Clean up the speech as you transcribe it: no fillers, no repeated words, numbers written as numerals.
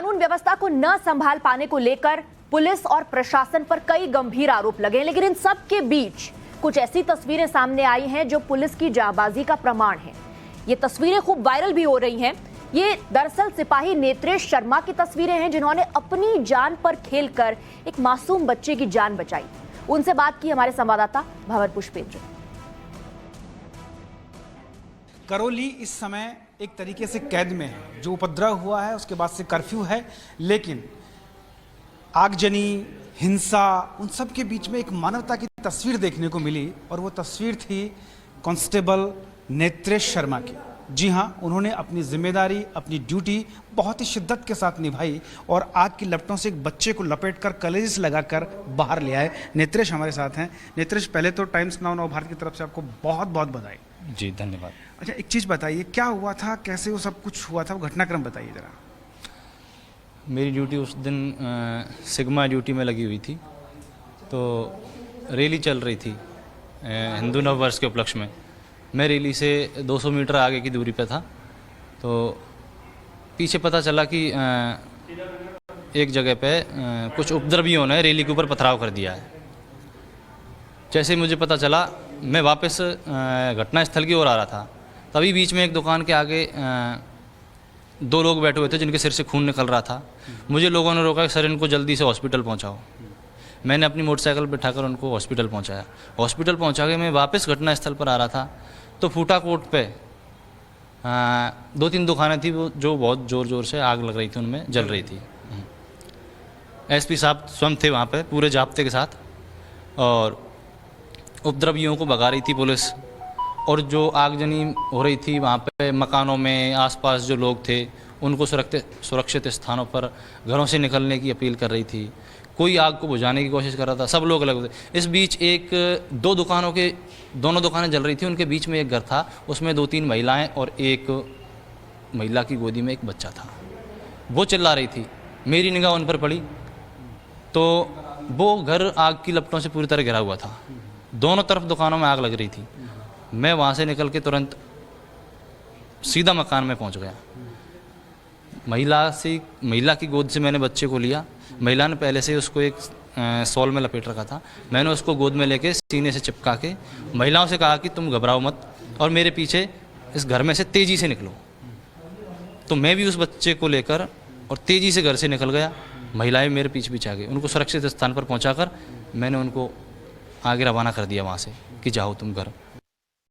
कानून व्यवस्था को न संभाल पाने को लेकर पुलिस और प्रशासन पर कई गंभीर आरोप लगे, लेकिन इन सब के बीच कुछ ऐसी तस्वीरें सामने आई हैं जो पुलिस की जांबाजी का प्रमाण है। ये तस्वीरें खूब वायरल भी हो रही हैं। ये दरअसल सिपाही नेत्रेश शर्मा की तस्वीरें हैं, जिन्होंने अपनी जान पर खेलकर एक मासूम बच्चे की जान बचाई। उनसे बात की हमारे संवाददाता भंवर पुष्पेंद्र। करौली इस समय एक तरीके से कैद में है। जो उपद्रव हुआ है उसके बाद से कर्फ्यू है, लेकिन आगजनी, हिंसा, उन सब के बीच में एक मानवता की तस्वीर देखने को मिली, और वो तस्वीर थी कांस्टेबल नेत्रेश शर्मा की। जी हाँ, उन्होंने अपनी जिम्मेदारी, अपनी ड्यूटी बहुत ही शिद्दत के साथ निभाई और आग की लपटों से एक बच्चे को लपेटकर कलेजिस लगाकर बाहर ले आए। नेत्रेश हमारे साथ हैं। नेत्रेश, पहले तो टाइम्स नाउ नवभारत की तरफ से आपको बहुत बहुत बधाई। जी धन्यवाद। अच्छा, एक चीज़ बताइए, क्या हुआ था, कैसे वो सब कुछ हुआ था, वो घटनाक्रम बताइए ज़रा। मेरी ड्यूटी उस दिन सिग्मा ड्यूटी में लगी हुई थी, तो रैली चल रही थी हिंदू नव वर्ष के उपलक्ष्य में। मैं रैली से 200 मीटर आगे की दूरी पे था, तो पीछे पता चला कि एक जगह पे कुछ उपद्रवियों ने रैली के ऊपर पथराव कर दिया है। जैसे मुझे पता चला, मैं वापस घटना स्थल की ओर आ रहा था, तभी बीच में एक दुकान के आगे 2 लोग बैठे हुए थे जिनके सिर से खून निकल रहा था। मुझे लोगों ने रोका कि सर, इनको जल्दी से हॉस्पिटल पहुंचाओ। मैंने अपनी मोटरसाइकिल बिठाकर उनको हॉस्पिटल पहुंचाया। हॉस्पिटल पहुंचा के मैं वापस घटना स्थल पर आ रहा था, तो फूटा कोट पे 2-3 दुकानें थी वो जो बहुत ज़ोर ज़ोर से आग लग रही थी, उनमें जल रही थी। एसपी साहब स्वयं थे वहाँ पे पूरे जाब्ते के साथ, और उपद्रवियों को भगा रही थी पुलिस। और जो आगजनी हो रही थी वहाँ पे मकानों में आसपास जो लोग थे, उनको सुरक्षित स्थानों पर घरों से निकलने की अपील कर रही थी। कोई आग को बुझाने की कोशिश कर रहा था, सब लोग अलग थे। इस बीच 2 दुकानों के दोनों दुकानें जल रही थी, उनके बीच में एक घर था, उसमें 2-3 महिलाएं और एक महिला की गोदी में एक बच्चा था। वो चिल्ला रही थी, मेरी निगाह उन पर पड़ी तो वो घर आग की लपटों से पूरी तरह घिरा हुआ था। दोनों तरफ दुकानों में आग लग रही थी। मैं वहाँ से निकल के तुरंत सीधा मकान में पहुँच गया। महिला की गोद से मैंने बच्चे को लिया। महिला ने पहले से उसको एक शॉल में लपेट रखा था। मैंने उसको गोद में लेके सीने से चिपका के महिलाओं से कहा कि तुम घबराओ मत और मेरे पीछे इस घर में से तेज़ी से निकलो। तो मैं भी उस बच्चे को लेकर और तेज़ी से घर से निकल गया। महिलाएं मेरे पीछे पीछे आ गई। उनको सुरक्षित स्थान पर पहुंचाकर मैंने उनको आगे रवाना कर दिया वहाँ से कि जाओ तुम घर।